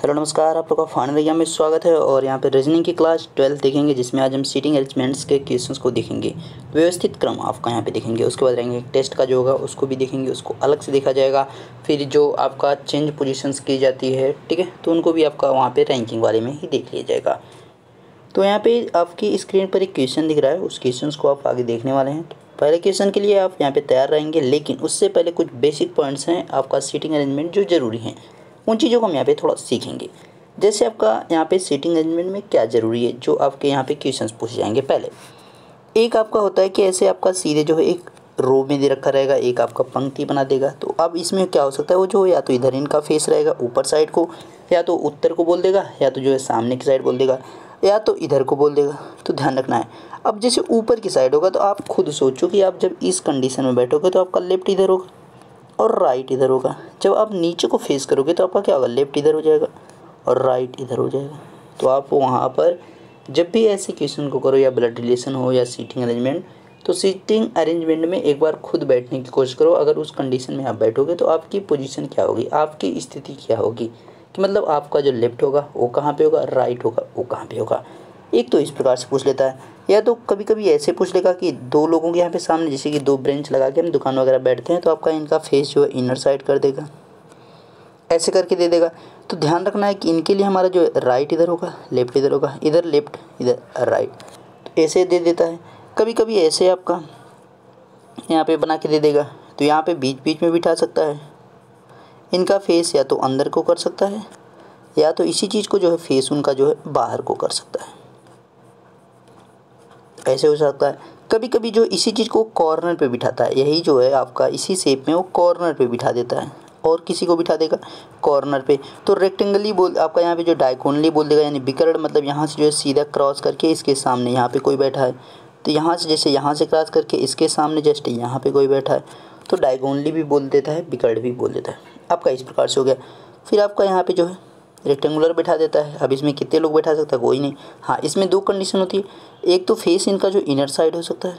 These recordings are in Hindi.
हेलो नमस्कार, आप लोग का फाइनल एग्जाम में स्वागत है। और यहाँ पे रीजनिंग की क्लास 12 देखेंगे, जिसमें आज हम सीटिंग अरेंजमेंट्स के क्वेश्चंस को देखेंगे। व्यवस्थित क्रम आपका यहाँ पे देखेंगे। उसके बाद रहेंगे टेस्ट का जो होगा उसको भी देखेंगे, उसको अलग से देखा जाएगा। फिर जो आपका चेंज पोजीशंस की जाती है, ठीक है, तो उनको भी आपका वहाँ पर रैंकिंग वाले में ही देख लिया जाएगा। तो यहाँ पर आपकी स्क्रीन पर एक क्वेश्चन दिख रहा है, उस क्वेश्चन को आप आगे देखने वाले हैं। पहले क्वेश्चन के लिए आप यहाँ पे तैयार रहेंगे, लेकिन उससे पहले कुछ बेसिक पॉइंट्स हैं आपका सीटिंग अरेंजमेंट जो ज़रूरी हैं, उन चीज़ों को हम यहाँ पे थोड़ा सीखेंगे। जैसे आपका यहाँ पे सीटिंग अरेंजमेंट में क्या ज़रूरी है, जो आपके यहाँ पे क्वेश्चंस पूछे जाएंगे। पहले एक आपका होता है कि ऐसे आपका सीधे जो है एक रो में दे रखा रहेगा, एक आपका पंक्ति बना देगा। तो अब इसमें क्या हो सकता है, वो जो या तो इधर इनका फेस रहेगा ऊपर साइड को, या तो उत्तर को बोल देगा, या तो जो है सामने की साइड बोल देगा, या तो इधर को बोल देगा। तो ध्यान रखना है। अब जैसे ऊपर की साइड होगा तो आप खुद सोचो कि आप जब इस कंडीशन में बैठोगे तो आपका लेफ्ट इधर होगा और राइट इधर होगा। जब आप नीचे को फेस करोगे तो आपका क्या होगा, लेफ्ट इधर हो जाएगा और राइट इधर हो जाएगा। तो आप वहाँ पर जब भी ऐसे क्वेश्चन को करो, या ब्लड रिलेशन हो या सीटिंग अरेंजमेंट, तो सीटिंग अरेंजमेंट में एक बार खुद बैठने की कोशिश करो। अगर उस कंडीशन में आप बैठोगे तो आपकी पोजीशन क्या होगी, आपकी स्थिति क्या होगी, कि मतलब आपका जो लेफ्ट होगा वो कहाँ पे होगा, राइट होगा वो कहाँ पे होगा। एक तो इस प्रकार से पूछ लेता है, या तो कभी कभी ऐसे पूछ लेगा कि दो लोगों के यहाँ पे सामने, जैसे कि दो बेंच लगा के हम दुकान वगैरह बैठते हैं, तो आपका इनका फेस जो है इनर साइड कर देगा, ऐसे करके दे देगा। तो ध्यान रखना है कि इनके लिए हमारा जो राइट इधर होगा, लेफ्ट इधर होगा, इधर लेफ्ट इधर राइट, तो ऐसे दे देता है। कभी कभी ऐसे आपका यहाँ पे बना के दे देगा, तो यहाँ पे बीच बीच में बिठा सकता है। इनका फेस या तो अंदर को कर सकता है, या तो इसी चीज़ को जो है फेस उनका जो है बाहर को कर सकता है, ऐसे हो सकता है। कभी कभी जो इसी चीज़ को कॉर्नर पे बिठाता है, यही जो है आपका इसी शेप में वो कॉर्नर पे बिठा देता है, और किसी को बिठा देगा कॉर्नर पे। तो रेक्टेंगली बोल आपका यहाँ पे जो डायगोनली बोल देगा, यानी विकर्ण, मतलब यहाँ से जो है सीधा क्रॉस करके इसके सामने यहाँ पे कोई बैठा है, तो यहाँ से जैसे यहाँ से क्रॉस करके इसके सामने जस्ट यहाँ पे कोई बैठा है, तो डायगोनली भी बोल देता है, विकर्ण भी बोल देता है। आपका इस प्रकार से हो गया। फिर आपका यहाँ पे जो है रेक्टेंगुलर बैठा देता है। अब इसमें कितने लोग बैठा सकता है, कोई नहीं। हाँ, इसमें दो कंडीशन होती है। एक तो फेस इनका जो इनर साइड हो सकता है,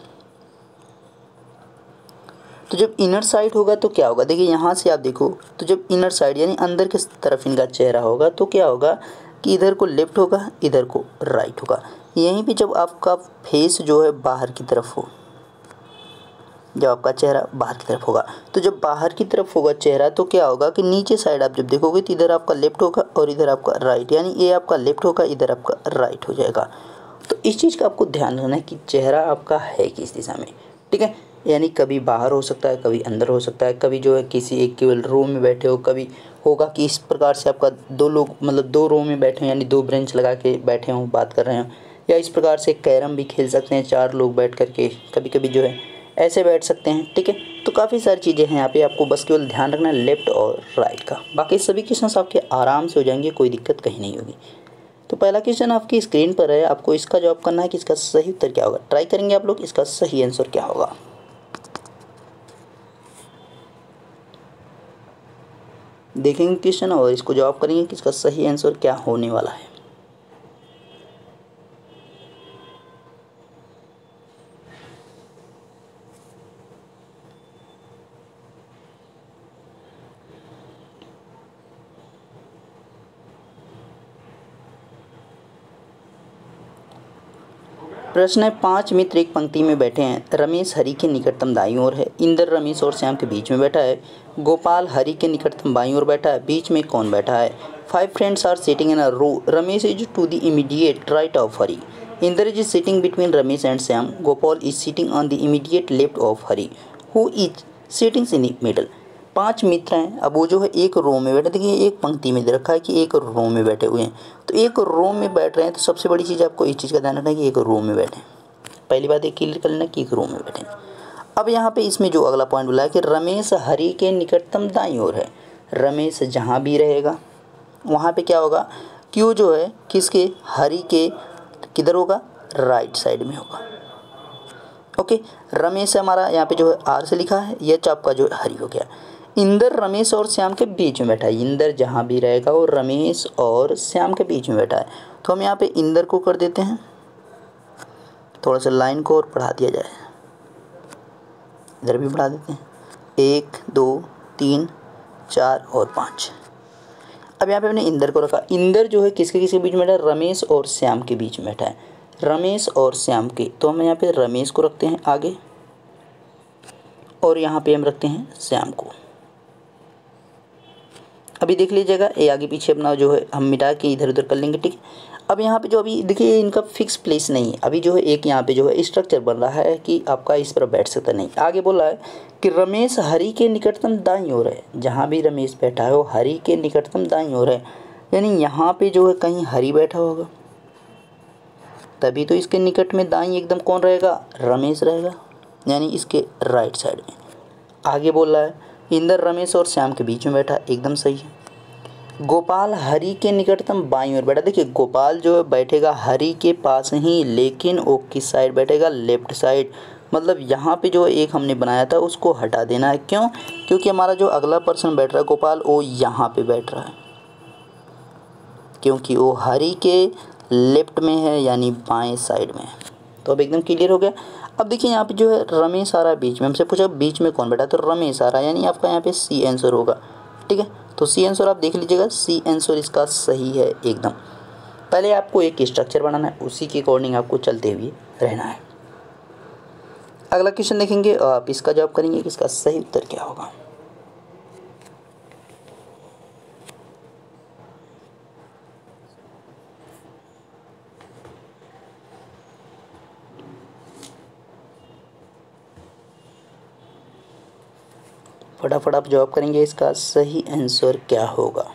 तो जब इनर साइड होगा तो क्या होगा, देखिए यहाँ से आप देखो, तो जब इनर साइड यानी अंदर की तरफ इनका चेहरा होगा, तो क्या होगा कि इधर को लेफ्ट होगा, इधर को राइट होगा। यहीं पे जब आपका फेस जो है बाहर की तरफ हो, जब आपका चेहरा बाहर की तरफ होगा, तो जब बाहर की तरफ होगा चेहरा, तो क्या होगा कि नीचे साइड आप जब देखोगे तो इधर आपका लेफ्ट होगा और इधर आपका राइट, यानी ये आपका लेफ्ट होगा, इधर आपका राइट हो जाएगा। तो इस चीज़ का आपको ध्यान रखना है कि चेहरा आपका है किस दिशा में, ठीक है। यानी कभी बाहर हो सकता है, कभी अंदर हो सकता है, कभी जो है किसी एक केवल रो में बैठे हो, कभी होगा कि इस प्रकार से आपका दो लोग मतलब दो रो में बैठे हैं, यानी दो ब्रेंच लगा के बैठे हों, बात कर रहे हों, या इस प्रकार से कैरम भी खेल सकते हैं चार लोग बैठ करके, कभी कभी जो है ऐसे बैठ सकते हैं, ठीक है। तो काफ़ी सारी चीज़ें हैं यहाँ पे, आपको बस केवल ध्यान रखना है लेफ्ट और राइट का। बाकी सभी क्वेश्चन आपके आराम से हो जाएंगे, कोई दिक्कत कहीं नहीं होगी। तो पहला क्वेश्चन आपकी स्क्रीन पर है, आपको इसका जवाब करना है कि इसका सही उत्तर क्या होगा। ट्राई करेंगे आप लोग, इसका सही आंसर क्या होगा। देखेंगे क्वेश्चन और इसको जवाब करेंगे कि इसका सही आंसर क्या होने वाला है। प्रश्न है, 5 मित्र एक पंक्ति में बैठे हैं। रमेश हरि के निकटतम दाईं ओर है, इंद्र रमेश और श्याम के बीच में बैठा है, गोपाल हरि के निकटतम बाईं ओर बैठा है, बीच में कौन बैठा है। 5 friends are sitting in a row, Ramesh is to the immediate right of Hari, Indra is sitting between Ramesh and Shyam, Gopal is sitting on the immediate left of Hari, who is sitting in the middle. 5 मित्र हैं, अब वो जो है एक रो में बैठे, देखिए एक पंक्ति में दे रखा है कि एक रो में बैठे हुए हैं, तो एक रो में बैठ रहे हैं। तो सबसे बड़ी चीज़ आपको इस चीज़ का ध्यान रखना है कि एक रो में बैठे। पहली बात ये क्लियर कर लेना कि एक रो में बैठे। अब यहाँ पे इसमें जो अगला पॉइंट बोला है कि रमेश हरि के निकटतम दाईं ओर है, रमेश जहाँ भी रहेगा वहाँ पे क्या होगा कि वो जो है किसके, हरि के किधर होगा, राइट साइड में होगा। ओके, रमेश हमारा यहाँ पे जो है आर से लिखा है, ये आपका जो हरि हो गया। इंद्र रमेश और श्याम के बीच में बैठा है, इंद्र जहाँ भी रहेगा वो रमेश और श्याम के बीच में बैठा है, तो हम यहाँ पे इंद्र को कर देते हैं, थोड़ा सा लाइन को और बढ़ा दिया जाए, इधर भी बढ़ा देते हैं, 1 2 3 4 और 5। अब यहाँ पे हमने इंदर को रखा। इंदर जो है किसके किसके बीच में बैठा है? रमेश और श्याम के बीच में बैठा है, रमेश और श्याम के। तो हम यहाँ पे रमेश को रखते हैं आगे और यहाँ पे हम रखते हैं श्याम को। अभी देख लीजिएगा ये आगे पीछे अपना जो है हम मिटा के इधर उधर कर लेंगे, ठीक है। अब यहाँ पे जो अभी देखिए इनका फिक्स प्लेस नहीं है, अभी जो है एक यहाँ पे जो है स्ट्रक्चर बन रहा है कि आपका इस पर बैठ सकता नहीं। आगे बोल रहा है कि रमेश हरि के निकटतम दाईं ओर है, जहाँ भी रमेश बैठा है वो हरि के निकटतम दाईं ओर है, यानी यहाँ पे जो है कहीं हरि बैठा होगा, तभी तो इसके निकट में दाईं एकदम कौन रहेगा? रमेश रहेगा, यानी इसके राइट साइड में। आगे बोल रहा है इंदर रमेश और श्याम के बीच में बैठा, एकदम सही है। गोपाल हरि के निकटतम बाईं ओर बैठा। देखिए गोपाल जो है बैठेगा हरि के पास ही, लेकिन वो किस साइड बैठेगा? Left side. मतलब यहाँ पे जो एक हमने बनाया था उसको हटा देना है। क्यों? क्योंकि हमारा जो अगला पर्सन बैठ रहा है गोपाल, वो यहाँ पे बैठ रहा है, क्योंकि वो हरि के लेफ्ट में है, यानी बाएं साइड में। तो अब एकदम क्लियर हो गया। अब देखिए यहाँ पे जो है रमेश आ रहा है बीच में, हमसे पूछा बीच में कौन बैठा, तो रमेश आ रहा है, यानी आपका यहाँ पे सी आंसर होगा, ठीक है। तो सी आंसर आप देख लीजिएगा, सी आंसर इसका सही है एकदम। पहले आपको एक स्ट्रक्चर बनाना है, उसी के अकॉर्डिंग आपको चलते हुए रहना है। अगला क्वेश्चन देखेंगे और आप इसका जवाब करेंगे कि इसका सही उत्तर क्या होगा। फटाफट आप जवाब करेंगे, इसका सही आंसर क्या होगा।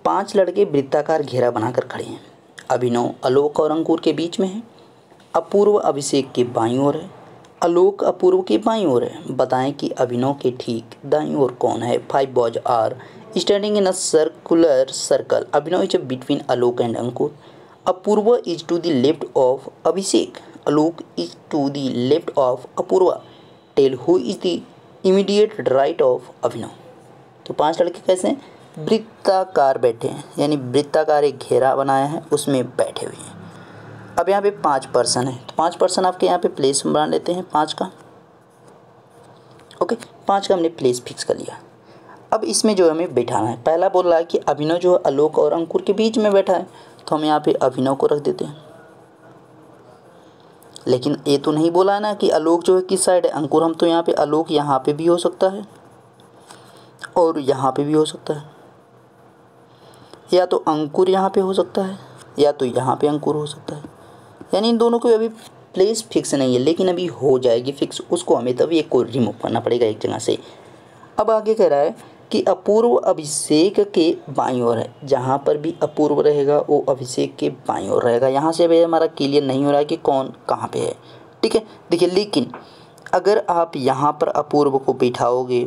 पांच लड़के वृत्ताकार घेरा बनाकर खड़े हैं। अभिनव आलोक और अंकुर के बीच में है। अपूर्व अभिषेक के बाईं ओर है। आलोक अपूर्व के बाईं ओर है। बताएं कि अभिनव के ठीक दाईं ओर कौन है। 5 boys are standing in a circular circle. Abhinav is between Alok and Ankur. Apurva is to the left of Abhishek. Alok is to the left of Apurva. Tell who is the immediate right of Abhinav. तो पांच लड़के कैसे हैं? वृत्ताकार बैठे हैं, यानी वृत्ताकार एक घेरा बनाया है उसमें बैठे हुए हैं। अब यहाँ पे 5 पर्सन है, तो 5 पर्सन आपके यहाँ पे प्लेस बना लेते हैं 5 का। ओके, 5 का हमने प्लेस फिक्स कर लिया। अब इसमें जो हमें बैठाना है, पहला बोल रहा है कि अभिनव जो है आलोक और अंकुर के बीच में बैठा है, तो हम यहाँ पे अभिनव को रख देते हैं। लेकिन ये तो नहीं बोला है ना कि आलोक जो है किस साइड है, अंकुर। हम तो यहाँ पे आलोक यहाँ पे भी हो सकता है और यहाँ पे भी हो सकता है, या तो अंकुर यहाँ पे हो सकता है या तो यहाँ पे अंकुर हो सकता है, यानी इन दोनों को अभी प्लेस फिक्स नहीं है, लेकिन अभी हो जाएगी फिक्स। उसको हमें तभी एक को रिमूव करना पड़ेगा एक जगह से। अब आगे कह रहा है कि अपूर्व अभिषेक के बाईं ओर है। जहाँ पर भी अपूर्व रहेगा वो अभिषेक के बाईं ओर रहेगा। यहाँ से अभी हमारा क्लियर नहीं हो रहा है कि कौन कहाँ पे है, ठीक है। देखिए लेकिन अगर आप यहाँ पर अपूर्व को बिठाओगे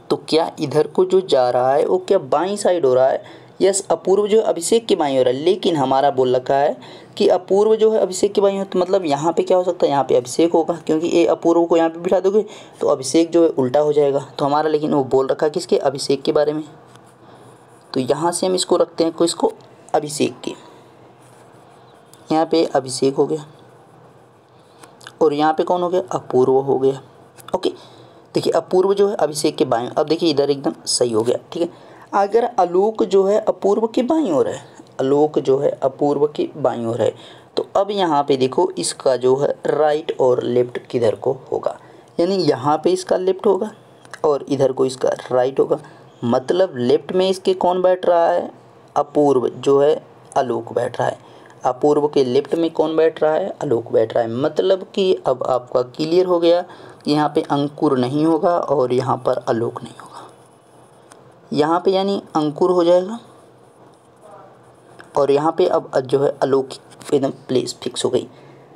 तो क्या इधर को जो जा रहा है वो क्या बाईं साइड हो रहा है? यस, अपूर्व जो है अभिषेक के बाईं ओर है, लेकिन हमारा बोल रखा है कि अपूर्व जो है अभिषेक के बाईं ओर, तो मतलब यहाँ पे क्या हो सकता है? यहाँ पे अभिषेक होगा, क्योंकि ये अपूर्व को यहाँ पे बिठा दोगे तो अभिषेक जो है उल्टा हो जाएगा। तो हमारा लेकिन वो बोल रखा है किसके? अभिषेक के बारे में। तो यहाँ से हम इसको रखते हैं किसको? अभिषेक के। यहाँ पे अभिषेक हो गया और यहाँ पे कौन हो गया? अपूर्व हो गया। ओके, देखिए अपूर्व जो है अभिषेक के बाईं। अब देखिए इधर एकदम सही हो गया, ठीक है। अगर आलोक जो है अपूर्व के बाईं ओर है, आलोक जो है अपूर्व के बाईं ओर है, तो अब यहाँ पे देखो इसका जो है राइट और लेफ्ट किधर को होगा, यानी यहाँ पे इसका लेफ्ट होगा और इधर को इसका राइट होगा। मतलब लेफ्ट में इसके कौन बैठ रहा है? अपूर्व जो है आलोक बैठ रहा है। अपूर्व के लेफ्ट में कौन बैठ रहा है? आलोक बैठ रहा है। मतलब कि अब आपका क्लियर हो गया कि यहाँ पे अंकुर नहीं होगा और यहाँ पर आलोक नहीं होगा। यहाँ पे यानी अंकुर हो जाएगा और यहाँ पे अब जो है आलोक एकदम प्लेस फिक्स हो गई।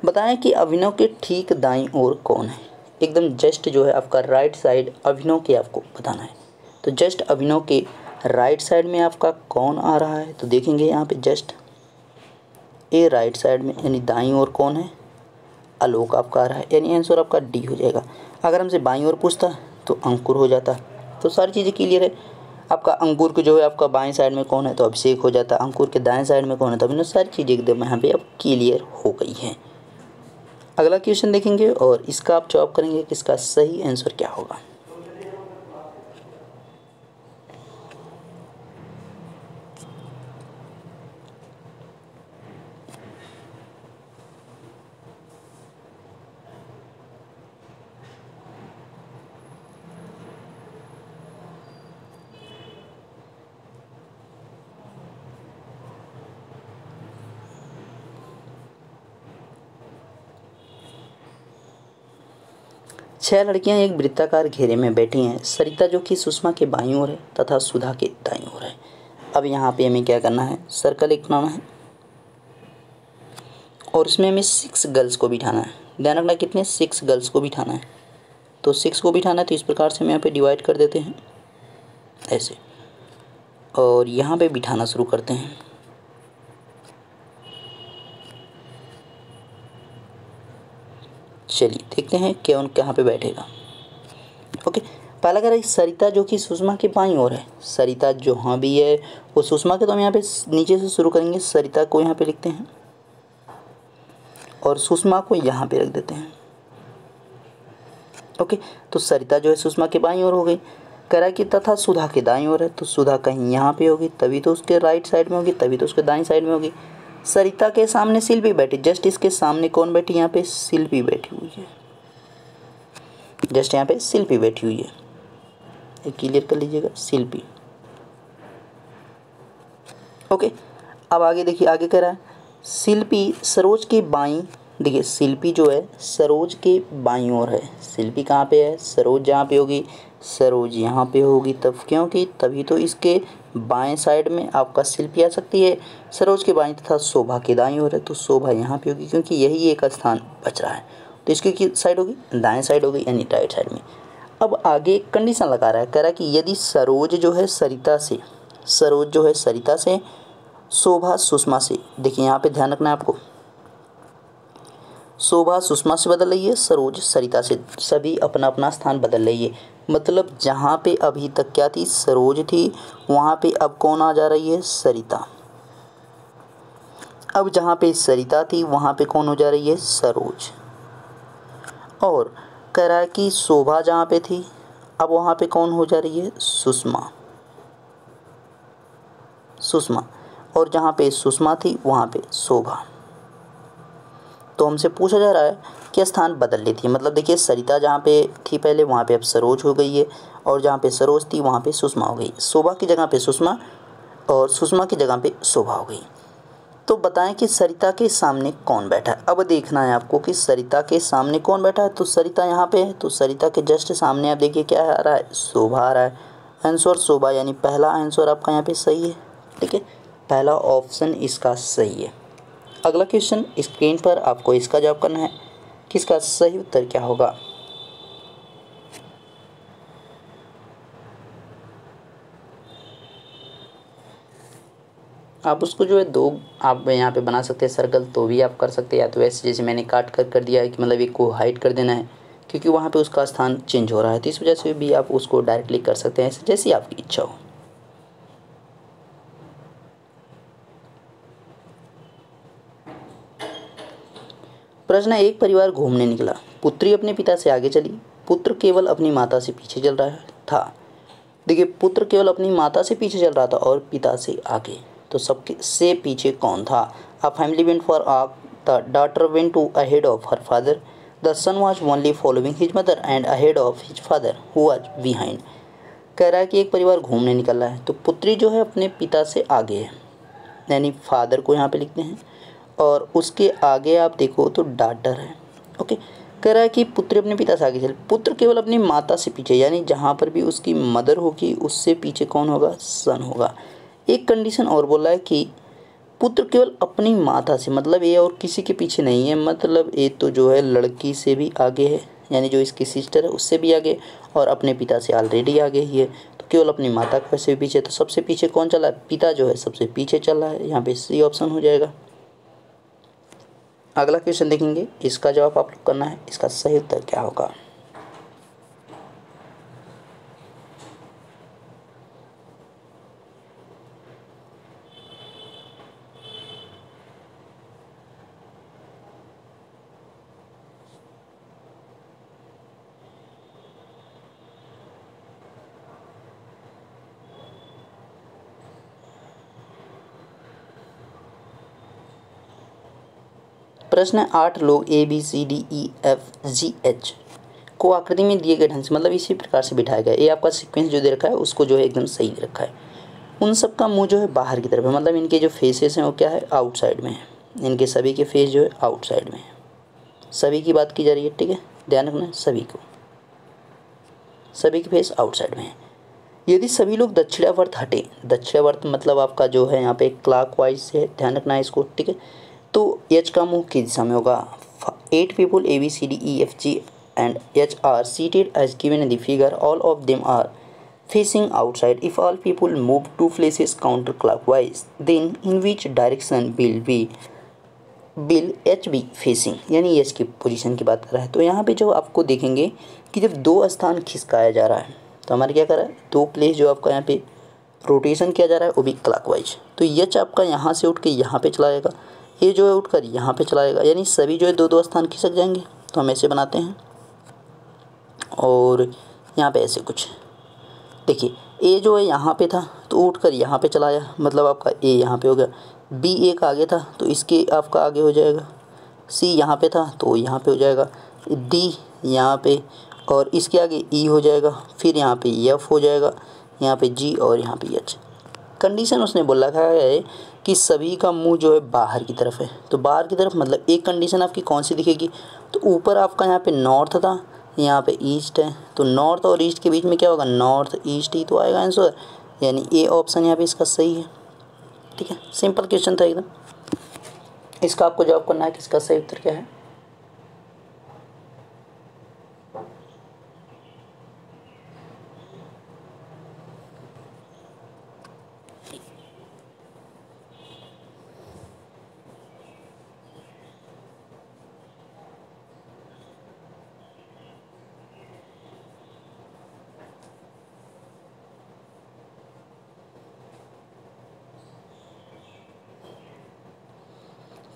बताएं कि अभिनव के ठीक दाईं ओर कौन है? एकदम जस्ट जो है आपका राइट साइड अभिनव के आपको बताना है। तो जस्ट अभिनव के राइट साइड में आपका कौन आ रहा है? तो देखेंगे यहाँ पे जस्ट ए राइट साइड में, यानी दाईं ओर कौन है? आलोक आपका आ रहा है, यानी आंसर आपका डी हो जाएगा। अगर हमसे बाईं ओर पूछता तो अंकुर हो जाता। तो सारी चीज़ें क्लियर है। आपका अंकुर के जो है आपका बाएं साइड में कौन है, तो अभिषेक हो जाता है। अंकुर के दाएं साइड में कौन है, तो अभी सारी चीज़ें एकदम यहाँ पे अब क्लियर हो गई हैं। अगला क्वेश्चन देखेंगे और इसका आप जवाब करेंगे कि इसका सही आंसर क्या होगा। छह लड़कियां एक वृत्ताकार घेरे में बैठी हैं। सरिता जो कि सुषमा के बाईं ओर है तथा सुधा के दाईं ओर है। अब यहाँ पे हमें क्या करना है, सर्कल एक बनाना है और इसमें हमें 6 गर्ल्स को बिठाना है। ध्यान रखना कितने, 6 गर्ल्स को बिठाना है। तो 6 को बिठाना है तो इस प्रकार से हम यहाँ पे डिवाइड कर देते हैं ऐसे, और यहाँ पे बिठाना शुरू करते हैं। चलिए देखते हैं कौन कहाँ पे बैठेगा। ओके, पहला कह रहा है सरिता जो कि सुषमा के बाईं ओर है। सरिता जो हाँ भी है वो सुषमा के, तो हम यहाँ पे नीचे से शुरू करेंगे। सरिता को यहाँ पे लिखते हैं और सुषमा को यहाँ पे रख देते हैं। ओके, तो सरिता जो है सुषमा के बाईं ओर हो गई। कह रहा है कि तथा सुधा के दाईं ओर है, तो सुधा कहीं यहाँ पे होगी तभी तो उसके राइट साइड में होगी, तभी तो उसके दाईं साइड में होगी। सरिता के सामने शिल्पी बैठी, जस्ट इसके सामने कौन बैठी, यहाँ पे शिल्पी बैठी हुई है। जस्ट यहाँ पे शिल्पी बैठी हुई है, ये क्लियर कर लीजिएगा, शिल्पी। ओके, अब आगे देखिए, आगे कह रहा है शिल्पी सरोज के बाईं, देखिए शिल्पी जो है सरोज के बाईं ओर है। शिल्पी कहाँ पे है, सरोज जहाँ पे होगी, सरोज यहाँ पे होगी, तब क्योंकि तभी तो इसके बाएं साइड में आपका शिल्पी आ सकती है। सरोज के बाईं तथा शोभा के दाईं ओर है, तो शोभा यहाँ पे होगी क्योंकि यही एक स्थान बच रहा है, तो इसकी की साइड होगी, दाएं साइड होगी, यानी राइट साइड में। अब आगे एक कंडीशन लगा रहा है, कह रहा है कि यदि सरोज जो है सरिता से, सरोज जो है सरिता से, शोभा सुषमा से, देखिए यहाँ पे ध्यान रखना है आपको, शोभा सुषमा से बदल रही है, सरोज सरिता से, सभी अपना अपना स्थान बदल रही है। मतलब जहाँ पे अभी तक क्या थी, सरोज थी, वहाँ पे अब कौन आ जा रही है, सरिता। अब जहाँ पे सरिता थी वहाँ पे कौन हो जा रही है, सरोज। और कह रहा है कि शोभा जहाँ पे थी अब वहाँ पे कौन हो जा रही है, सुषमा, सुषमा। और जहाँ पे सुषमा थी वहाँ पे शोभा। तो हमसे पूछा जा रहा है कि स्थान बदल लेती है, मतलब देखिए सरिता जहाँ पे थी पहले वहाँ पे अब सरोज हो गई है, और जहाँ पे सरोज थी वहाँ पे सुषमा हो गई। शोभा की जगह पे सुषमा और सुषमा की जगह पे शोभा हो गई। तो बताएं कि सरिता के सामने कौन बैठा है। अब देखना है आपको कि सरिता के सामने कौन बैठा है। तो सरिता यहाँ पे है, तो सरिता के जस्ट सामने आप देखिए क्या आ रहा है, शोभा आ रहा है। आंसर शोभा, यानी पहला आंसर आपका यहाँ पे सही है। ठीक है, पहला ऑप्शन इसका सही है। अगला क्वेश्चन स्क्रीन पर आपको इसका जवाब करना है कि इसका सही उत्तर क्या होगा। आप उसको जो है दो आप यहाँ पे बना सकते हैं सर्कल, तो भी आप कर सकते हैं, या तो ऐसे जैसे मैंने काट कर दिया है कि मतलब एक को हाइड कर देना है क्योंकि वहाँ पे उसका स्थान चेंज हो रहा है, तो इस वजह से भी आप उसको डायरेक्टली कर सकते हैं, ऐसे जैसी आपकी इच्छा हो। प्रश्न, एक परिवार घूमने निकला। पुत्री अपने पिता से आगे चली, पुत्र केवल अपनी माता से पीछे चल रहा था। देखिए पुत्र केवल अपनी माता से पीछे चल रहा था और पिता से आगे, तो सबके से पीछे कौन था। A family went for a, the daughter went to ahead of her father, the son was only following his mother and ahead of his father who was behind. कह रहा है कि एक परिवार घूमने निकल रहा है, तो पुत्री जो है अपने पिता से आगे है, यानी फादर को यहाँ पे लिखते हैं, और उसके आगे आप देखो तो डॉटर है। ओके, कह रहा है कि पुत्र अपने पिता से आगे चल, पुत्र केवल अपनी माता से पीछे, यानी जहाँ पर भी उसकी मदर होगी उससे पीछे कौन होगा, सन होगा। एक कंडीशन और बोला है कि पुत्र केवल अपनी माता से, मतलब ये और किसी के पीछे नहीं है, मतलब ये तो जो है लड़की से भी आगे है, यानी जो इसकी सिस्टर है उससे भी आगे, और अपने पिता से ऑलरेडी आगे ही है, तो केवल अपनी माता के से भी पीछे, तो सबसे पीछे कौन चला है, पिता जो है सबसे पीछे चल रहा है, यहाँ पे सी ऑप्शन हो जाएगा। अगला क्वेश्चन देखेंगे, इसका जवाब आप लोग करना है, इसका सही उत्तर क्या होगा। प्रश्न है 8 लोग ABCDEFGH को आकृति में दिए गए ढंग से मतलब इसी प्रकार से बिठाया गया। ये आपका सीक्वेंस जो दे रखा है उसको जो है एकदम सही दे रखा है। उन सब का मुंह जो है बाहर की तरफ है, मतलब इनके जो फेसेस हैं वो क्या है, आउटसाइड में है। इनके सभी के फेस जो है आउटसाइड में है। सभी की बात की जा रही है, ठीक है, ध्यान रखना है सभी को, सभी के फेस आउटसाइड में है। यदि सभी लोग दक्षिणावर्त हटे, दक्षिणावर्त मतलब आपका जो है यहाँ पे क्लॉकवाइज से है, ध्यान रखना है इसको, ठीक है। तो एच का मुंह किस दिशा में होगा। 8 people ABCDEFG and H are seated as given in the figure. All of them are facing outside. If all people move 2 places counterclockwise, then in which direction will H be facing, यानी H की पोजीशन की बात कर रहा है। तो यहाँ पे जो आपको देखेंगे कि जब 2 स्थान खिसकाया जा रहा है तो हमारे क्या कर रहा है, 2 प्लेस जो आपका यहाँ पे रोटेशन किया जा रहा है वो भी क्लॉकवाइज। तो H आपका यहाँ से उठ के यहाँ पे चला जाएगा, ये जो है उठकर यहाँ पे चला जाएगा, यानी सभी जो है 2-2 स्थान खिसक जाएंगे। तो हम ऐसे बनाते हैं और यहाँ पे ऐसे कुछ देखिए, ए जो है यहाँ पे था तो उठकर यहाँ पे चला आया, मतलब आपका ए यहाँ पे हो गया। बी एक आगे था तो इसके आपका आगे हो जाएगा। सी यहाँ पे था तो यहाँ पे हो जाएगा। डी यहाँ पे और इसके आगे ई हो जाएगा, फिर यहाँ पे एफ हो जाएगा, यहाँ पे जी और यहाँ पे एच। कंडीशन उसने बोल रखा है कि सभी का मुंह जो है बाहर की तरफ है। तो बाहर की तरफ मतलब एक कंडीशन आपकी कौन सी दिखेगी, तो ऊपर आपका यहाँ पे नॉर्थ था, यहाँ पे ईस्ट है, तो नॉर्थ और ईस्ट के बीच में क्या होगा, नॉर्थ ईस्ट ही तो आएगा आंसर, यानी ए ऑप्शन यहाँ पे इसका सही है। ठीक है, सिंपल क्वेश्चन था एकदम। इसका आपको जवाब करना है कि इसका सही उत्तर क्या है।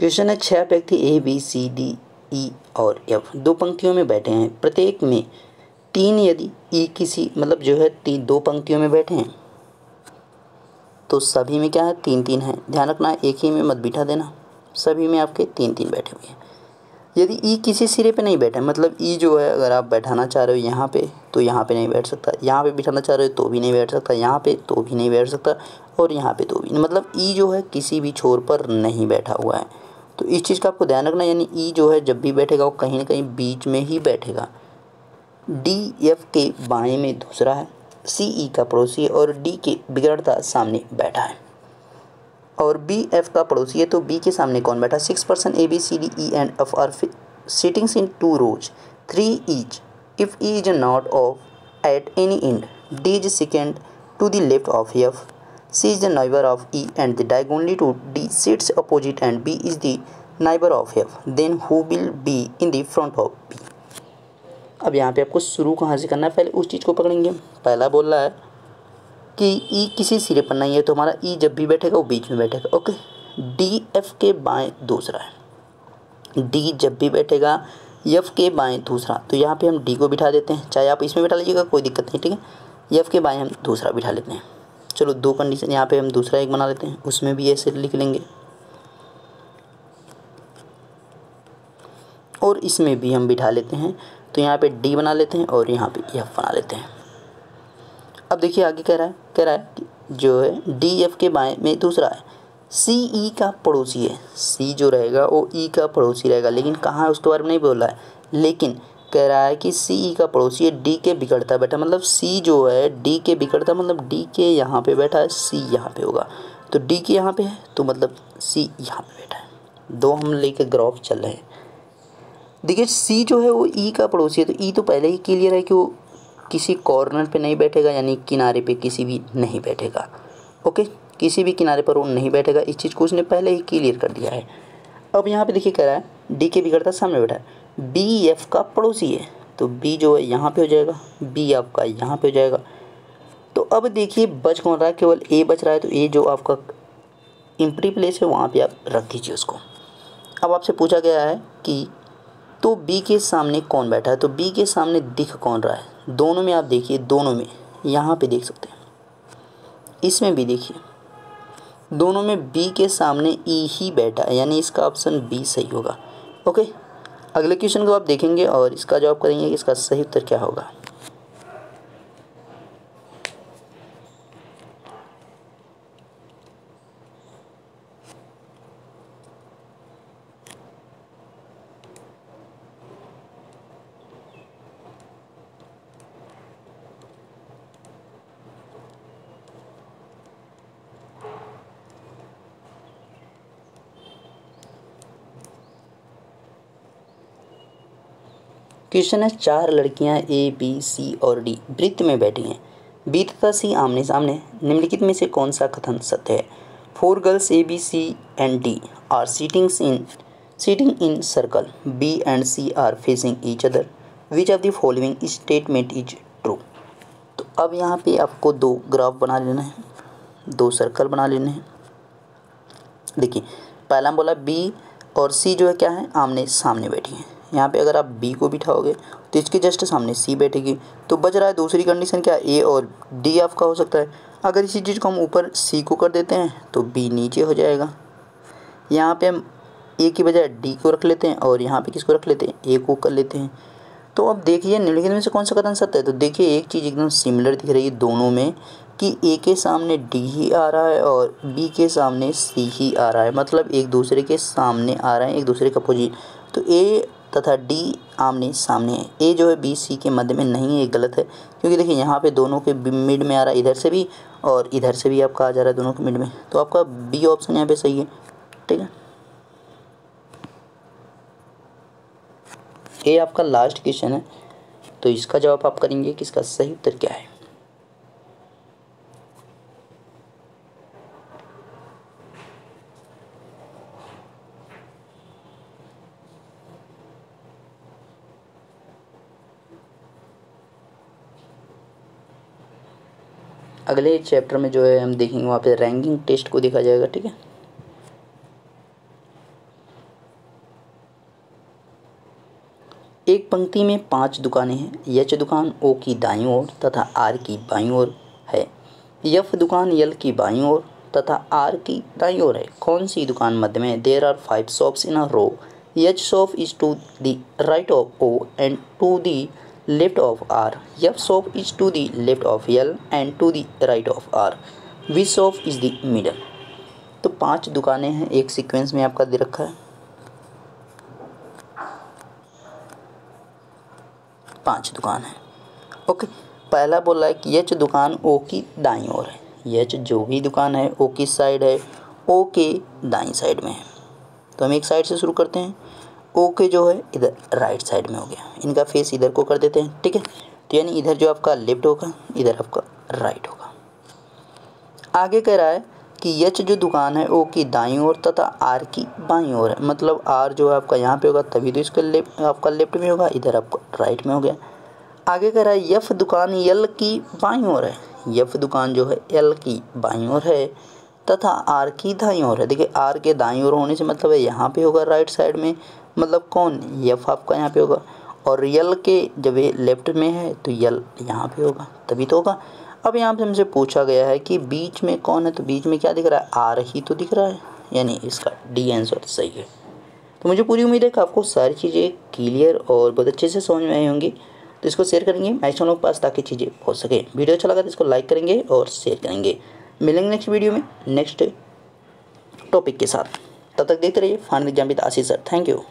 क्वेश्चन है 6 व्यक्ति ABCDE और F 2 पंक्तियों में बैठे हैं, प्रत्येक में 3 यदि E किसी मतलब जो है 2 पंक्तियों में बैठे हैं तो सभी में क्या है 3-3 है। ध्यान रखना है एक ही में मत बिठा देना, सभी में आपके 3-3 बैठे हुए हैं। यदि E किसी सिरे पे नहीं बैठा मतलब E जो है अगर आप बैठाना चाह रहे हो यहाँ पे तो यहाँ पे नहीं बैठ सकता, यहाँ पे बिठाना चाह रहे हो तो भी नहीं बैठ सकता, यहाँ पे तो भी नहीं बैठ सकता और यहाँ पे तो भी, मतलब E जो है किसी भी छोर पर नहीं बैठा हुआ है। तो इस चीज़ का आपको ध्यान रखना, यानी E जो है जब भी बैठेगा वो कहीं ना कहीं बीच में ही बैठेगा। D F के बाएं में दूसरा है, C E का पड़ोसी है और D के बिगड़ता सामने बैठा है और B F का पड़ोसी है। तो B के सामने कौन बैठा, 6 person A B C D E and F are sitting in 2 rows 3 each. If E is not off at any end, D is second to the left of F, C is the neighbor of E and the diagonally to D sits opposite and B is the neighbor of F, then who will be in the front of B। अब यहाँ पे आपको शुरू कहाँ से करना है, पहले उस चीज़ को पकड़ेंगे। पहला बोल रहा है कि E किसी सिरे पर नहीं है तो हमारा E जब भी बैठेगा वो बीच में बैठेगा। ओके, D F के बाएं दूसरा है, D जब भी बैठेगा F के बाएं दूसरा, तो यहाँ पे हम D को बिठा देते हैं, चाहे आप इसमें बिठा लीजिएगा कोई दिक्कत नहीं, ठीक है। F के बाएं हम दूसरा बिठा लेते हैं। चलो 2 कंडीशन यहाँ पे हम दूसरा एक बना लेते हैं, उसमें भी ऐसे लिख लेंगे और इसमें भी हम बिठा लेते हैं। तो यहाँ पे D बना लेते हैं और यहाँ पे F बना लेते हैं। अब देखिए आगे कह रहा है कि जो है D F के बाएं में दूसरा है, C E का पड़ोसी है। C जो रहेगा वो E का पड़ोसी रहेगा, लेकिन कहाँ है उसके बारे में नहीं बोल रहा है, लेकिन कह रहा है कि C E का पड़ोसी है, D के बिगड़ता बैठा, मतलब C जो है D के बिगड़ता मतलब D के यहाँ पे बैठा है, C यहाँ पे होगा। तो D के यहाँ पे है तो मतलब C यहाँ पे बैठा है। 2 हम लेके ग्राफ चल रहे हैं। देखिए C जो है वो E का पड़ोसी है, तो E तो पहले ही क्लियर है कि वो किसी कॉर्नर पे नहीं बैठेगा, यानी किनारे पे किसी भी नहीं बैठेगा। ओके, किसी भी किनारे पर वो नहीं बैठेगा, इस चीज़ को उसने पहले ही क्लियर कर दिया है। अब यहाँ पे देखिए कह रहा है D के बिगड़ता सामने बैठा है, B F का पड़ोसी है, तो B जो है यहाँ पे हो जाएगा, B आपका यहाँ पे हो जाएगा। तो अब देखिए बच कौन रहा है, केवल A बच रहा है, तो A जो आपका एम्प्टी प्लेस है वहाँ पे आप रख दीजिए उसको। अब आपसे पूछा गया है कि तो B के सामने कौन बैठा है, तो B के सामने दिख कौन रहा है, दोनों में आप देखिए, दोनों में यहाँ पे देख सकते हैं, इसमें भी देखिए, दोनों में B के सामने E ही बैठा है, यानी इसका ऑप्शन B सही होगा। ओके, अगले क्वेश्चन को आप देखेंगे और इसका जवाब करेंगे कि इसका सही उत्तर क्या होगा। क्वेश्चन है, 4 लड़कियां ए बी सी और डी वृत्त में बैठी हैं। बी तथा सी आमने सामने, निम्नलिखित में से कौन सा कथन सत्य है। 4 girls A B C and D are sitting in circle, B and C are facing each other, which of the following statement is true. तो अब यहाँ पे आपको 2 ग्राफ बना लेना है, 2 सर्कल बना लेने हैं। देखिए पहला बोला बी और सी जो है क्या है, आमने सामने बैठी हैं। यहाँ पे अगर आप बी को बिठाओगे तो इसके जस्ट सामने सी बैठेगी, तो बच रहा है दूसरी कंडीशन क्या, ए और डी आपका हो सकता है। अगर इसी चीज़ को हम ऊपर सी को कर देते हैं तो बी नीचे हो जाएगा। यहाँ पे हम ए की बजाय डी को रख लेते हैं और यहाँ पे किसको रख लेते हैं, ए को कर लेते हैं। तो अब देखिए निम्नलिखित में से कौन सा कथन सत्य है। तो देखिए एक चीज़ एकदम सिमिलर दिख रही है दोनों में कि ए के सामने डी ही आ रहा है और बी के सामने सी ही आ रहा है, मतलब एक दूसरे के सामने आ रहे हैं, एक दूसरे का अपोजिट। तो ए तथा डी आमने सामने है। ए जो है बी सी के मध्य में नहीं है, ये गलत है, क्योंकि देखिए यहाँ पे दोनों के मिड में आ रहा है, इधर से भी और इधर से भी आपका आ जा रहा है, दोनों के मिड में। तो आपका बी ऑप्शन यहाँ पे सही है। ठीक है, ये आपका लास्ट क्वेश्चन है, तो इसका जवाब आप करेंगे कि इसका सही उत्तर क्या है। अगले चैप्टर में जो है हम देखेंगे वहाँ पे रैंकिंग टेस्ट को देखा जाएगा। ठीक है, एक पंक्ति में 5 दुकानें हैं। एच दुकान ओ की दाईं ओर तथा आर की बाईं ओर है। एफ दुकान एल की बाईं ओर तथा आर की दाईं ओर है। कौन सी दुकान मध्य में। There are 5 shops in a row. H shop is to the right of O and to the left of R. F shop is to the left of L and to the right of R. Which shop is the middle. तो 5 दुकानें हैं, एक सीक्वेंस में आपका दे रखा है, 5 दुकान है। ओके, पहला बोला है कि एच दुकान ओ की दाईं ओर है। एच जो भी दुकान है ओ की साइड है, ओ के दाईं साइड में है। तो हम एक साइड से शुरू करते हैं। ओ के जो है इधर राइट साइड में हो गया, इनका फेस इधर को कर देते हैं। ठीक है, तो यानी इधर जो आपका लेफ्ट होगा, इधर आपका राइट होगा। आगे कह रहा है कि एच जो दुकान है ओ की दाईं ओर तथा आर की बाईं ओर है, मतलब आर जो है आपका यहाँ पे होगा, तभी तो इसका आपका लेफ्ट में होगा, इधर आपका राइट में हो गया। आगे कह रहा है एफ दुकान एल की बाईं ओर है। एफ दुकान जो है एल की बाईं ओर है तथा आर की दाईं ओर है। देखिए आर के दाईं ओर होने से मतलब है यहाँ पे होगा राइट साइड में, मतलब कौन, एफ आपका यहाँ पे होगा। और एल के जब ये लेफ्ट में है तो एल यहाँ पे होगा, तभी तो होगा। अब यहाँ पे हमसे पूछा गया है कि बीच में कौन है, तो बीच में क्या दिख रहा है, आर ही तो दिख रहा है, यानी इसका डी आंसर सही है। तो मुझे पूरी उम्मीद है कि आपको सारी चीज़ें क्लियर और बहुत अच्छे से समझ में आई होंगी। तो इसको शेयर करेंगे मैक्सिमम लोग के पास ताकि चीज़ें पहुँच सके। वीडियो अच्छा लगा तो इसको लाइक करेंगे और शेयर करेंगे। मिलेंगे नेक्स्ट वीडियो में नेक्स्ट टॉपिक के साथ। तब तक देखते रहिए final exam with Ashish sir. Thank you.